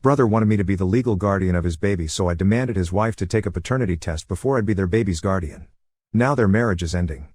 brother wanted me to be the legal guardian of his baby, so I demanded his wife to take a paternity test before I'd be their baby's guardian. Now their marriage is ending.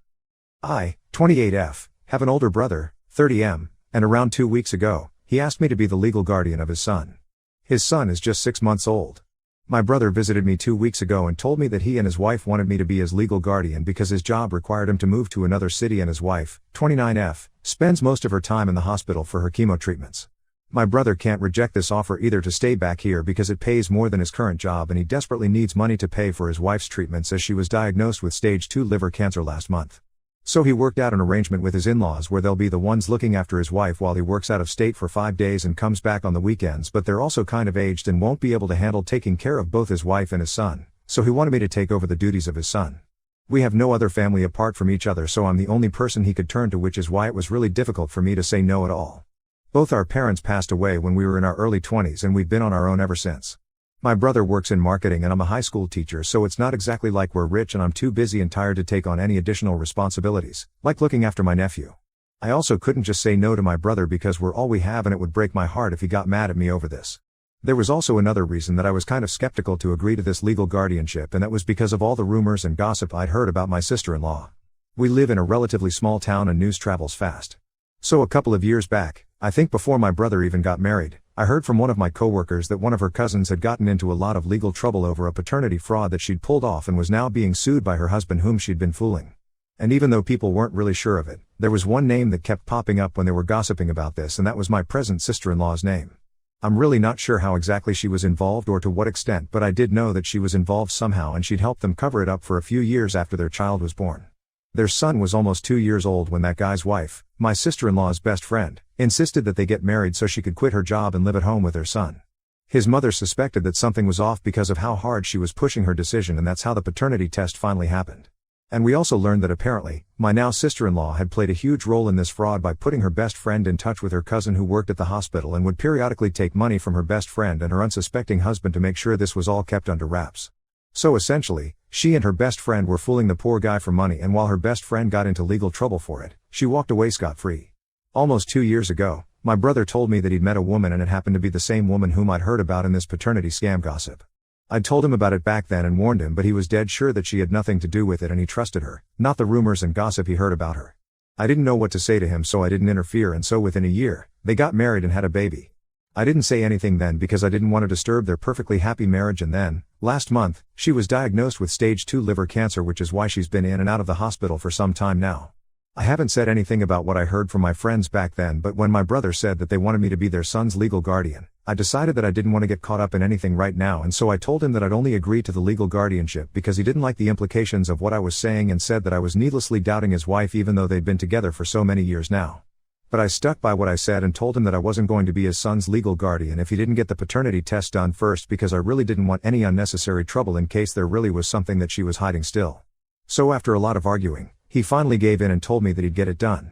I, 28F, have an older brother, 30M, and around 2 weeks ago, he asked me to be the legal guardian of his son. His son is just 6 months old. My brother visited me 2 weeks ago and told me that he and his wife wanted me to be his legal guardian because his job required him to move to another city and his wife, 29F, spends most of her time in the hospital for her chemo treatments. My brother can't reject this offer either to stay back here because it pays more than his current job and he desperately needs money to pay for his wife's treatments as she was diagnosed with stage 2 liver cancer last month. So he worked out an arrangement with his in-laws where they'll be the ones looking after his wife while he works out of state for 5 days and comes back on the weekends, but they're also kind of aged and won't be able to handle taking care of both his wife and his son, so he wanted me to take over the duties of his son. We have no other family apart from each other, so I'm the only person he could turn to, which is why it was really difficult for me to say no at all. Both our parents passed away when we were in our early 20s and we've been on our own ever since. My brother works in marketing and I'm a high school teacher, so it's not exactly like we're rich, and I'm too busy and tired to take on any additional responsibilities, like looking after my nephew. I also couldn't just say no to my brother because we're all we have, and it would break my heart if he got mad at me over this. There was also another reason that I was kind of skeptical to agree to this legal guardianship, and that was because of all the rumors and gossip I'd heard about my sister-in-law. We live in a relatively small town and news travels fast. So a couple of years back, I think before my brother even got married, I heard from one of my coworkers that one of her cousins had gotten into a lot of legal trouble over a paternity fraud that she'd pulled off and was now being sued by her husband whom she'd been fooling. And even though people weren't really sure of it, there was one name that kept popping up when they were gossiping about this, and that was my present sister-in-law's name. I'm really not sure how exactly she was involved or to what extent, but I did know that she was involved somehow and she'd helped them cover it up for a few years after their child was born. Their son was almost 2 years old when that guy's wife, my sister-in-law's best friend, insisted that they get married so she could quit her job and live at home with their son. His mother suspected that something was off because of how hard she was pushing her decision, and that's how the paternity test finally happened. And we also learned that apparently, my now sister-in-law had played a huge role in this fraud by putting her best friend in touch with her cousin who worked at the hospital and would periodically take money from her best friend and her unsuspecting husband to make sure this was all kept under wraps. So essentially, she and her best friend were fooling the poor guy for money, and while her best friend got into legal trouble for it, she walked away scot-free. Almost 2 years ago, my brother told me that he'd met a woman and it happened to be the same woman whom I'd heard about in this paternity scam gossip. I'd told him about it back then and warned him, but he was dead sure that she had nothing to do with it and he trusted her, not the rumors and gossip he heard about her. I didn't know what to say to him, so I didn't interfere, and so within a year, they got married and had a baby. I didn't say anything then because I didn't want to disturb their perfectly happy marriage, and then, last month, she was diagnosed with stage 2 liver cancer, which is why she's been in and out of the hospital for some time now. I haven't said anything about what I heard from my friends back then, but when my brother said that they wanted me to be their son's legal guardian, I decided that I didn't want to get caught up in anything right now, and so I told him that I'd only agree to the legal guardianship because he didn't like the implications of what I was saying and said that I was needlessly doubting his wife even though they'd been together for so many years now. But I stuck by what I said and told him that I wasn't going to be his son's legal guardian if he didn't get the paternity test done first, because I really didn't want any unnecessary trouble in case there really was something that she was hiding still. So after a lot of arguing, he finally gave in and told me that he'd get it done.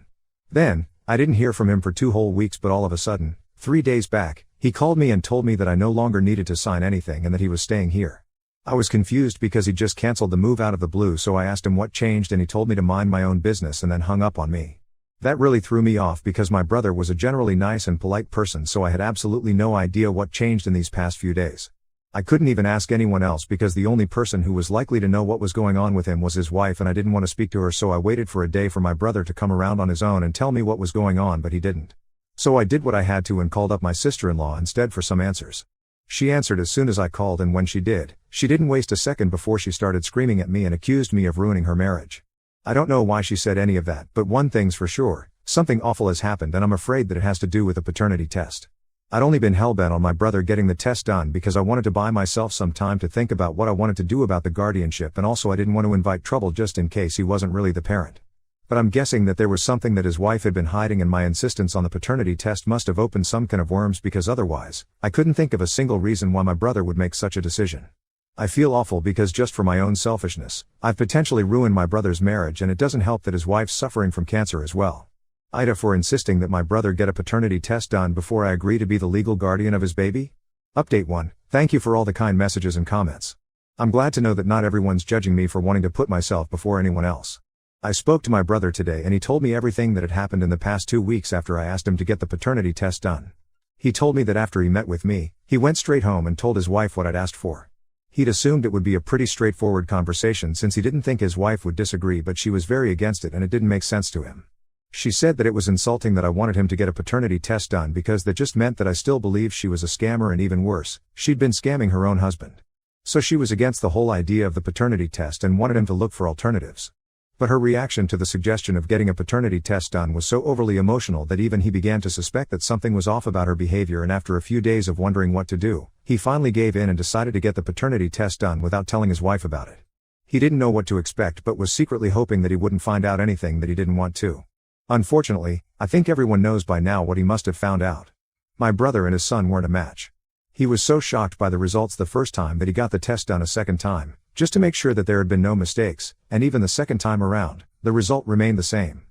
Then, I didn't hear from him for 2 whole weeks, but all of a sudden, 3 days back, he called me and told me that I no longer needed to sign anything and that he was staying here. I was confused because he just canceled the move out of the blue, so I asked him what changed and he told me to mind my own business and then hung up on me. That really threw me off because my brother was a generally nice and polite person, so I had absolutely no idea what changed in these past few days. I couldn't even ask anyone else because the only person who was likely to know what was going on with him was his wife, and I didn't want to speak to her, so I waited for a day for my brother to come around on his own and tell me what was going on, but he didn't. So I did what I had to and called up my sister-in-law instead for some answers. She answered as soon as I called, and when she did, she didn't waste a second before she started screaming at me and accused me of ruining her marriage. I don't know why she said any of that, but one thing's for sure, something awful has happened, and I'm afraid that it has to do with the paternity test. I'd only been hellbent on my brother getting the test done because I wanted to buy myself some time to think about what I wanted to do about the guardianship, and also I didn't want to invite trouble just in case he wasn't really the parent. But I'm guessing that there was something that his wife had been hiding, and my insistence on the paternity test must have opened some can of worms, because otherwise, I couldn't think of a single reason why my brother would make such a decision. I feel awful because just for my own selfishness, I've potentially ruined my brother's marriage, and it doesn't help that his wife's suffering from cancer as well. Ida for insisting that my brother get a paternity test done before I agree to be the legal guardian of his baby. Update 1. Thank you for all the kind messages and comments. I'm glad to know that not everyone's judging me for wanting to put myself before anyone else. I spoke to my brother today and he told me everything that had happened in the past 2 weeks after I asked him to get the paternity test done. He told me that after he met with me, he went straight home and told his wife what I'd asked for. He'd assumed it would be a pretty straightforward conversation since he didn't think his wife would disagree, but she was very against it and it didn't make sense to him. She said that it was insulting that I wanted him to get a paternity test done because that just meant that I still believed she was a scammer, and even worse, she'd been scamming her own husband. So she was against the whole idea of the paternity test and wanted him to look for alternatives. But her reaction to the suggestion of getting a paternity test done was so overly emotional that even he began to suspect that something was off about her behavior, and after a few days of wondering what to do, he finally gave in and decided to get the paternity test done without telling his wife about it. He didn't know what to expect but was secretly hoping that he wouldn't find out anything that he didn't want to. Unfortunately, I think everyone knows by now what he must have found out. My brother and his son weren't a match. He was so shocked by the results the first time that he got the test done a second time, just to make sure that there had been no mistakes, and even the second time around, the result remained the same.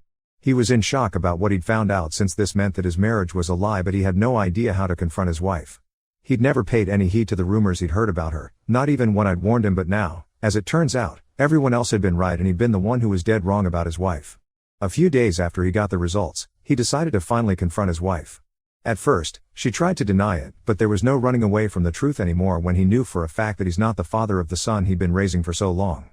He was in shock about what he'd found out, since this meant that his marriage was a lie, but he had no idea how to confront his wife. He'd never paid any heed to the rumors he'd heard about her, not even when I'd warned him, but now, as it turns out, everyone else had been right and he'd been the one who was dead wrong about his wife. A few days after he got the results, he decided to finally confront his wife. At first, she tried to deny it, but there was no running away from the truth anymore when he knew for a fact that he's not the father of the son he'd been raising for so long.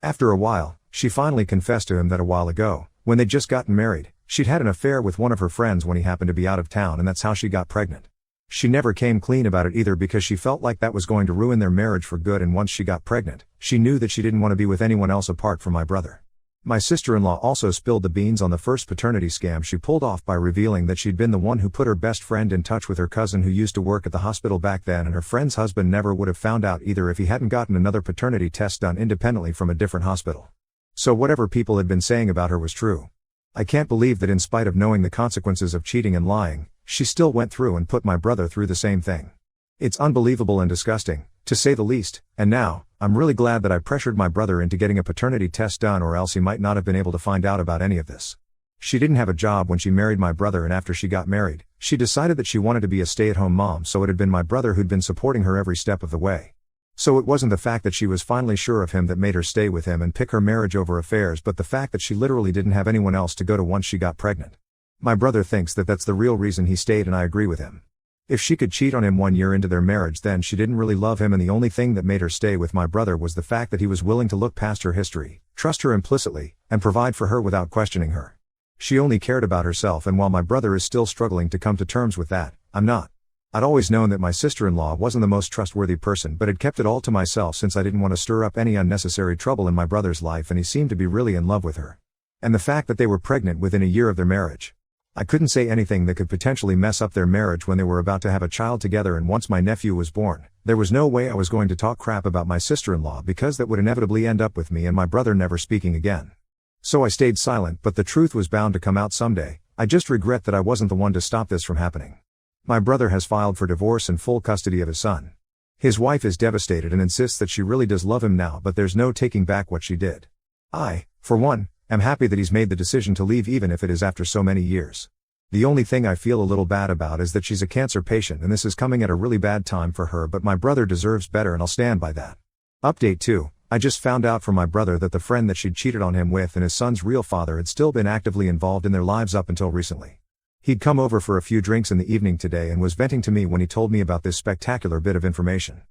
After a while, she finally confessed to him that a while ago, when they'd just gotten married, she'd had an affair with one of her friends when he happened to be out of town, and that's how she got pregnant. She never came clean about it either because she felt like that was going to ruin their marriage for good, and once she got pregnant, she knew that she didn't want to be with anyone else apart from my brother. My sister-in-law also spilled the beans on the first paternity scam she pulled off by revealing that she'd been the one who put her best friend in touch with her cousin who used to work at the hospital back then, and her friend's husband never would have found out either if he hadn't gotten another paternity test done independently from a different hospital. So whatever people had been saying about her was true. I can't believe that in spite of knowing the consequences of cheating and lying, she still went through and put my brother through the same thing. It's unbelievable and disgusting, to say the least, and now, I'm really glad that I pressured my brother into getting a paternity test done, or else he might not have been able to find out about any of this. She didn't have a job when she married my brother, and after she got married, she decided that she wanted to be a stay-at-home mom, so it had been my brother who'd been supporting her every step of the way. So it wasn't the fact that she was finally sure of him that made her stay with him and pick her marriage over affairs, but the fact that she literally didn't have anyone else to go to once she got pregnant. My brother thinks that that's the real reason he stayed, and I agree with him. If she could cheat on him 1 year into their marriage, then she didn't really love him, and the only thing that made her stay with my brother was the fact that he was willing to look past her history, trust her implicitly, and provide for her without questioning her. She only cared about herself, and while my brother is still struggling to come to terms with that, I'm not. I'd always known that my sister-in-law wasn't the most trustworthy person, but had kept it all to myself since I didn't want to stir up any unnecessary trouble in my brother's life, and he seemed to be really in love with her. And the fact that they were pregnant within a year of their marriage. I couldn't say anything that could potentially mess up their marriage when they were about to have a child together, and once my nephew was born, there was no way I was going to talk crap about my sister-in-law, because that would inevitably end up with me and my brother never speaking again. So I stayed silent, but the truth was bound to come out someday. I just regret that I wasn't the one to stop this from happening. My brother has filed for divorce and full custody of his son. His wife is devastated and insists that she really does love him now, but there's no taking back what she did. I, for one, am happy that he's made the decision to leave, even if it is after so many years. The only thing I feel a little bad about is that she's a cancer patient, and this is coming at a really bad time for her, but my brother deserves better, and I'll stand by that. Update 2. I just found out from my brother that the friend that she'd cheated on him with and his son's real father had still been actively involved in their lives up until recently. He'd come over for a few drinks in the evening today and was venting to me when he told me about this spectacular bit of information.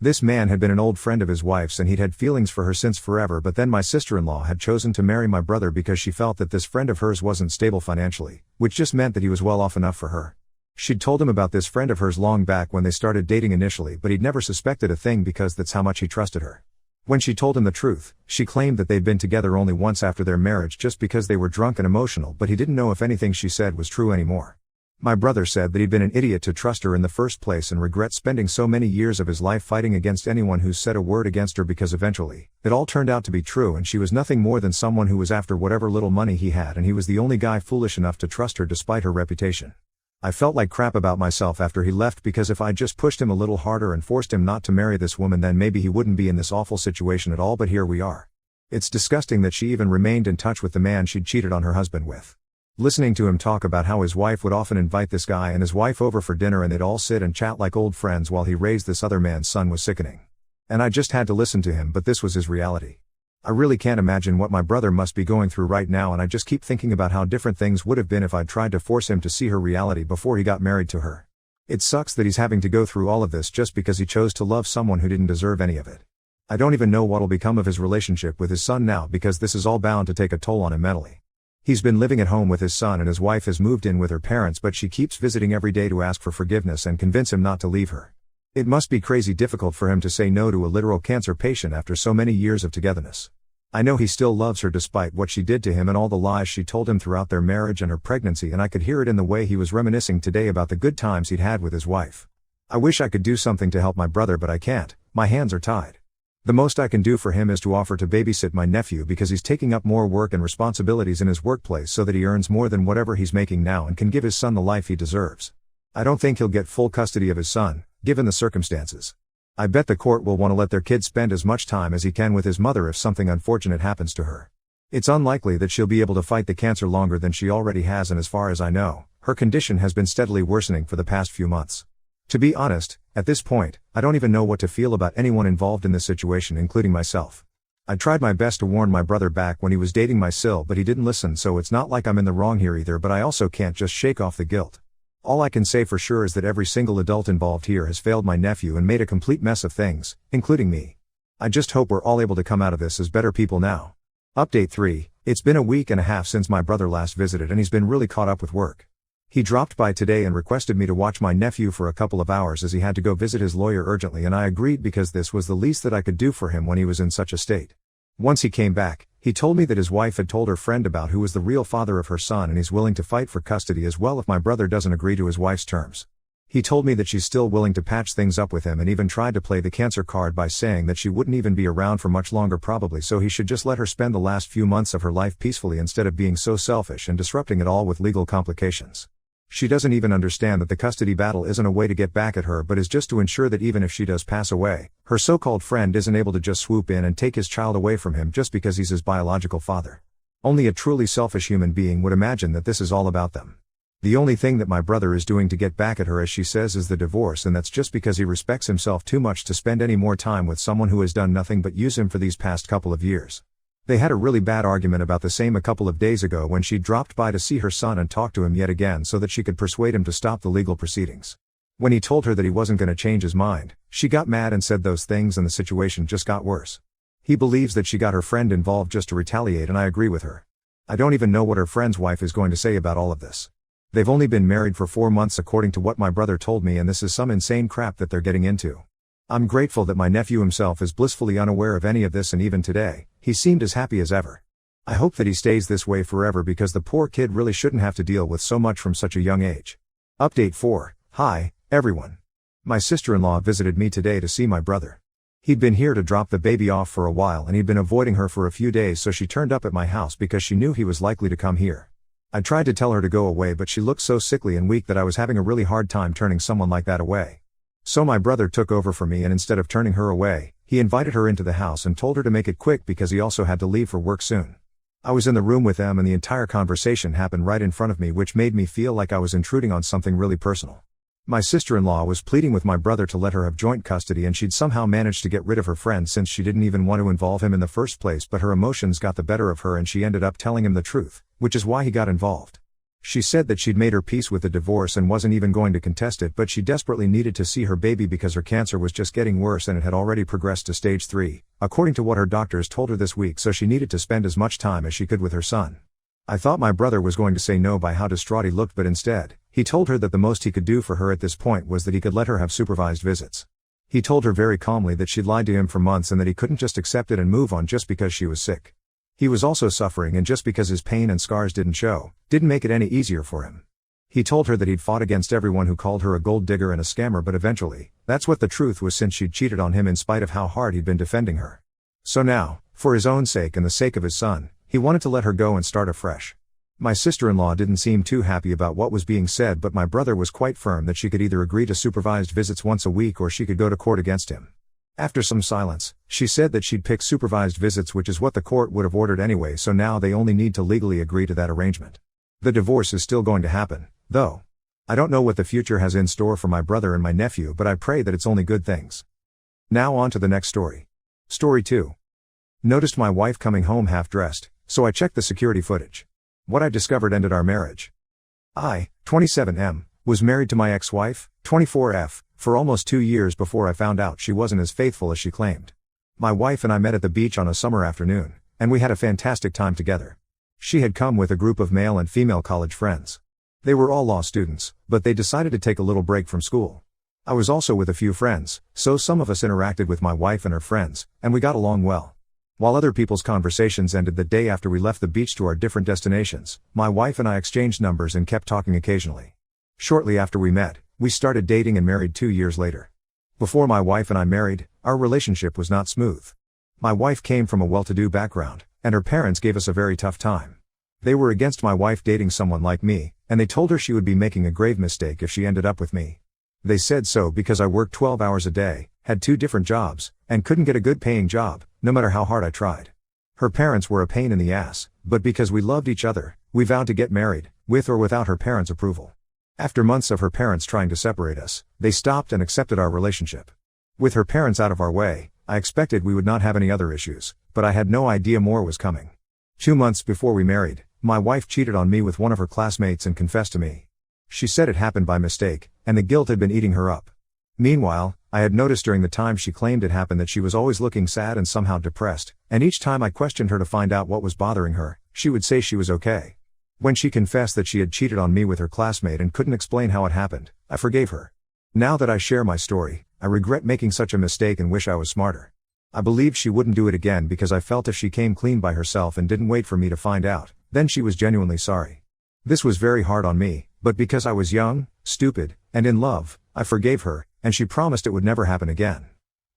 This man had been an old friend of his wife's, and he'd had feelings for her since forever, but then my sister-in-law had chosen to marry my brother because she felt that this friend of hers wasn't stable financially, which just meant that he was well off enough for her. She'd told him about this friend of hers long back when they started dating initially, but he'd never suspected a thing because that's how much he trusted her. When she told him the truth, she claimed that they'd been together only once after their marriage just because they were drunk and emotional, but he didn't know if anything she said was true anymore. My brother said that he'd been an idiot to trust her in the first place and regrets spending so many years of his life fighting against anyone who said a word against her, because eventually, it all turned out to be true and she was nothing more than someone who was after whatever little money he had, and he was the only guy foolish enough to trust her despite her reputation. I felt like crap about myself after he left, because if I'd just pushed him a little harder and forced him not to marry this woman, then maybe he wouldn't be in this awful situation at all, but here we are. It's disgusting that she even remained in touch with the man she'd cheated on her husband with. Listening to him talk about how his wife would often invite this guy and his wife over for dinner and they'd all sit and chat like old friends while he raised this other man's son was sickening. And I just had to listen to him, but this was his reality. I really can't imagine what my brother must be going through right now, and I just keep thinking about how different things would have been if I'd tried to force him to see her reality before he got married to her. It sucks that he's having to go through all of this just because he chose to love someone who didn't deserve any of it. I don't even know what'll become of his relationship with his son now because this is all bound to take a toll on him mentally. He's been living at home with his son and his wife has moved in with her parents, but she keeps visiting every day to ask for forgiveness and convince him not to leave her. It must be crazy difficult for him to say no to a literal cancer patient after so many years of togetherness. I know he still loves her despite what she did to him and all the lies she told him throughout their marriage and her pregnancy, and I could hear it in the way he was reminiscing today about the good times he'd had with his wife. I wish I could do something to help my brother, but I can't. My hands are tied. The most I can do for him is to offer to babysit my nephew because he's taking up more work and responsibilities in his workplace so that he earns more than whatever he's making now and can give his son the life he deserves. I don't think he'll get full custody of his son, given the circumstances. I bet the court will want to let their kid spend as much time as he can with his mother if something unfortunate happens to her. It's unlikely that she'll be able to fight the cancer longer than she already has, and as far as I know, her condition has been steadily worsening for the past few months. To be honest, at this point, I don't even know what to feel about anyone involved in this situation, including myself. I tried my best to warn my brother back when he was dating my sil, but he didn't listen, so it's not like I'm in the wrong here either, but I also can't just shake off the guilt. All I can say for sure is that every single adult involved here has failed my nephew and made a complete mess of things, including me. I just hope we're all able to come out of this as better people now. Update 3, it's been a week and a half since my brother last visited and he's been really caught up with work. He dropped by today and requested me to watch my nephew for a couple of hours as he had to go visit his lawyer urgently, and I agreed because this was the least that I could do for him when he was in such a state. Once he came back, he told me that his wife had told her friend about who was the real father of her son and he's willing to fight for custody as well if my brother doesn't agree to his wife's terms. He told me that she's still willing to patch things up with him and even tried to play the cancer card by saying that she wouldn't even be around for much longer probably, so he should just let her spend the last few months of her life peacefully instead of being so selfish and disrupting it all with legal complications. She doesn't even understand that the custody battle isn't a way to get back at her but is just to ensure that even if she does pass away, her so-called friend isn't able to just swoop in and take his child away from him just because he's his biological father. Only a truly selfish human being would imagine that this is all about them. The only thing that my brother is doing to get back at her, as she says, is the divorce, and that's just because he respects himself too much to spend any more time with someone who has done nothing but use him for these past couple of years. They had a really bad argument about the same a couple of days ago when she dropped by to see her son and talk to him yet again so that she could persuade him to stop the legal proceedings. When he told her that he wasn't going to change his mind, she got mad and said those things, and the situation just got worse. He believes that she got her friend involved just to retaliate, and I agree with her. I don't even know what her friend's wife is going to say about all of this. They've only been married for 4 months according to what my brother told me, and this is some insane crap that they're getting into. I'm grateful that my nephew himself is blissfully unaware of any of this, and even today, he seemed as happy as ever. I hope that he stays this way forever because the poor kid really shouldn't have to deal with so much from such a young age. Update 4, hi, everyone. My sister-in-law visited me today to see my brother. He'd been here to drop the baby off for a while and he'd been avoiding her for a few days, so she turned up at my house because she knew he was likely to come here. I tried to tell her to go away, but she looked so sickly and weak that I was having a really hard time turning someone like that away. So my brother took over for me, and instead of turning her away, he invited her into the house and told her to make it quick because he also had to leave for work soon. I was in the room with them and the entire conversation happened right in front of me, which made me feel like I was intruding on something really personal. My sister-in-law was pleading with my brother to let her have joint custody, and she'd somehow managed to get rid of her friend since she didn't even want to involve him in the first place, but her emotions got the better of her and she ended up telling him the truth, which is why he got involved. She said that she'd made her peace with the divorce and wasn't even going to contest it, but she desperately needed to see her baby because her cancer was just getting worse and it had already progressed to stage 3, according to what her doctors told her this week, so she needed to spend as much time as she could with her son. I thought my brother was going to say no by how distraught he looked, but instead, he told her that the most he could do for her at this point was that he could let her have supervised visits. He told her very calmly that she'd lied to him for months and that he couldn't just accept it and move on just because she was sick. He was also suffering, and just because his pain and scars didn't make it any easier for him. He told her that he'd fought against everyone who called her a gold digger and a scammer, but eventually, that's what the truth was, since she'd cheated on him in spite of how hard he'd been defending her. So now, for his own sake and the sake of his son, he wanted to let her go and start afresh. My sister-in-law didn't seem too happy about what was being said, but my brother was quite firm that she could either agree to supervised visits once a week or she could go to court against him. After some silence, she said that she'd pick supervised visits, which is what the court would have ordered anyway, so now they only need to legally agree to that arrangement. The divorce is still going to happen, though. I don't know what the future has in store for my brother and my nephew, but I pray that it's only good things. Now on to the next story. Story 2. Noticed my wife coming home half-dressed, so I checked the security footage. What I discovered ended our marriage. I, 27M, Was married to my ex-wife, 24F, for almost 2 years before I found out she wasn't as faithful as she claimed. My wife and I met at the beach on a summer afternoon, and we had a fantastic time together. She had come with a group of male and female college friends. They were all law students, but they decided to take a little break from school. I was also with a few friends, so some of us interacted with my wife and her friends, and we got along well. While other people's conversations ended the day after we left the beach to our different destinations, my wife and I exchanged numbers and kept talking occasionally. Shortly after we met, we started dating and married 2 years later. Before my wife and I married, our relationship was not smooth. My wife came from a well-to-do background, and her parents gave us a very tough time. They were against my wife dating someone like me, and they told her she would be making a grave mistake if she ended up with me. They said so because I worked 12 hours a day, had 2 different jobs, and couldn't get a good paying job, no matter how hard I tried. Her parents were a pain in the ass, but because we loved each other, we vowed to get married, with or without her parents' approval. After months of her parents trying to separate us, they stopped and accepted our relationship. With her parents out of our way, I expected we would not have any other issues, but I had no idea more was coming. 2 months before we married, my wife cheated on me with one of her classmates and confessed to me. She said it happened by mistake, and the guilt had been eating her up. Meanwhile, I had noticed during the time she claimed it happened that she was always looking sad and somehow depressed, and each time I questioned her to find out what was bothering her, she would say she was okay. When she confessed that she had cheated on me with her classmate and couldn't explain how it happened, I forgave her. Now that I share my story, I regret making such a mistake and wish I was smarter. I believed she wouldn't do it again because I felt if she came clean by herself and didn't wait for me to find out, then she was genuinely sorry. This was very hard on me, but because I was young, stupid, and in love, I forgave her, and she promised it would never happen again.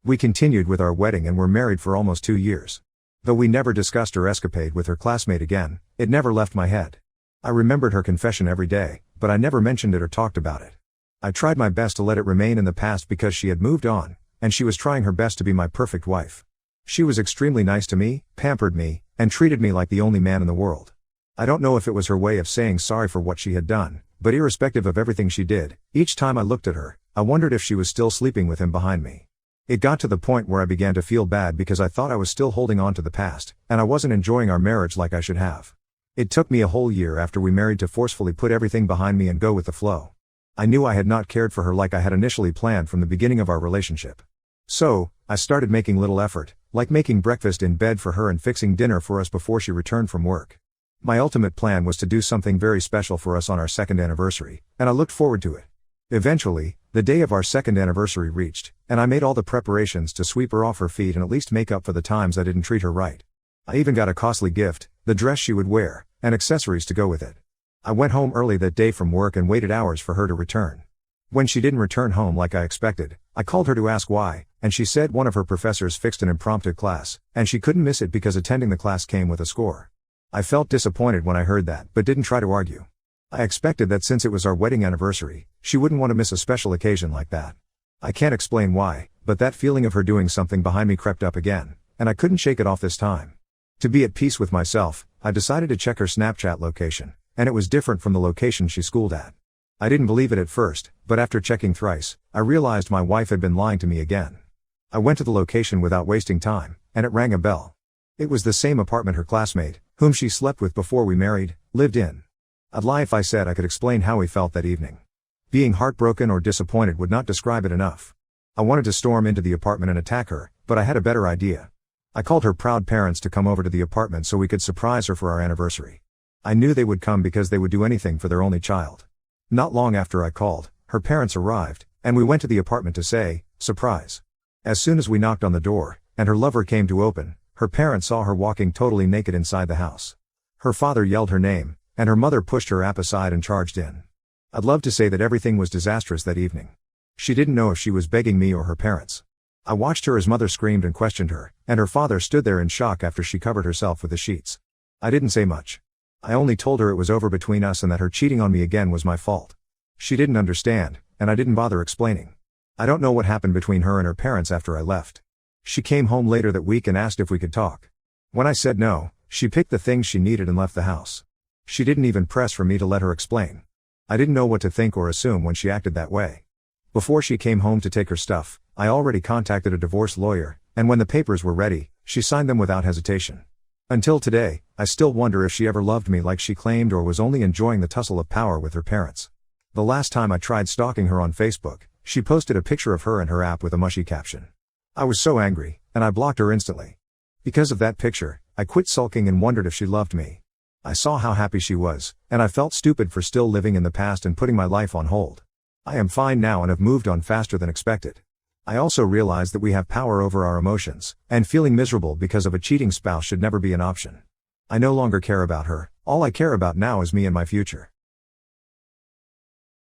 We continued with our wedding and were married for almost 2 years. Though we never discussed her escapade with her classmate again, it never left my head. I remembered her confession every day, but I never mentioned it or talked about it. I tried my best to let it remain in the past because she had moved on, and she was trying her best to be my perfect wife. She was extremely nice to me, pampered me, and treated me like the only man in the world. I don't know if it was her way of saying sorry for what she had done, but irrespective of everything she did, each time I looked at her, I wondered if she was still sleeping with him behind me. It got to the point where I began to feel bad because I thought I was still holding on to the past, and I wasn't enjoying our marriage like I should have. It took me a whole year after we married to forcefully put everything behind me and go with the flow. I knew I had not cared for her like I had initially planned from the beginning of our relationship. So, I started making little effort, like making breakfast in bed for her and fixing dinner for us before she returned from work. My ultimate plan was to do something very special for us on our 2nd anniversary, and I looked forward to it. Eventually, the day of our 2nd anniversary reached, and I made all the preparations to sweep her off her feet and at least make up for the times I didn't treat her right. I even got a costly gift, the dress she would wear, and accessories to go with it. I went home early that day from work and waited hours for her to return. When she didn't return home like I expected, I called her to ask why, and she said one of her professors fixed an impromptu class, and she couldn't miss it because attending the class came with a score. I felt disappointed when I heard that, but didn't try to argue. I expected that since it was our wedding anniversary, she wouldn't want to miss a special occasion like that. I can't explain why, but that feeling of her doing something behind me crept up again, and I couldn't shake it off this time. To be at peace with myself, I decided to check her Snapchat location, and it was different from the location she schooled at. I didn't believe it at first, but after checking thrice, I realized my wife had been lying to me again. I went to the location without wasting time, and it rang a bell. It was the same apartment her classmate, whom she slept with before we married, lived in. I'd lie if I said I could explain how we felt that evening. Being heartbroken or disappointed would not describe it enough. I wanted to storm into the apartment and attack her, but I had a better idea. I called her proud parents to come over to the apartment so we could surprise her for our anniversary. I knew they would come because they would do anything for their only child. Not long after I called, her parents arrived, and we went to the apartment to say, surprise. As soon as we knocked on the door, and her lover came to open, her parents saw her walking totally naked inside the house. Her father yelled her name, and her mother pushed her app aside and charged in. I'd love to say that everything was disastrous that evening. She didn't know if she was begging me or her parents. I watched her as mother screamed and questioned her, and her father stood there in shock after she covered herself with the sheets. I didn't say much. I only told her it was over between us and that her cheating on me again was my fault. She didn't understand, and I didn't bother explaining. I don't know what happened between her and her parents after I left. She came home later that week and asked if we could talk. When I said no, she picked the things she needed and left the house. She didn't even press for me to let her explain. I didn't know what to think or assume when she acted that way. Before she came home to take her stuff, I already contacted a divorce lawyer, and when the papers were ready, she signed them without hesitation. Until today, I still wonder if she ever loved me like she claimed or was only enjoying the tussle of power with her parents. The last time I tried stalking her on Facebook, she posted a picture of her and her app with a mushy caption. I was so angry, and I blocked her instantly. Because of that picture, I quit sulking and wondered if she loved me. I saw how happy she was, and I felt stupid for still living in the past and putting my life on hold. I am fine now and have moved on faster than expected. I also realized that we have power over our emotions, and feeling miserable because of a cheating spouse should never be an option. I no longer care about her, all I care about now is me and my future.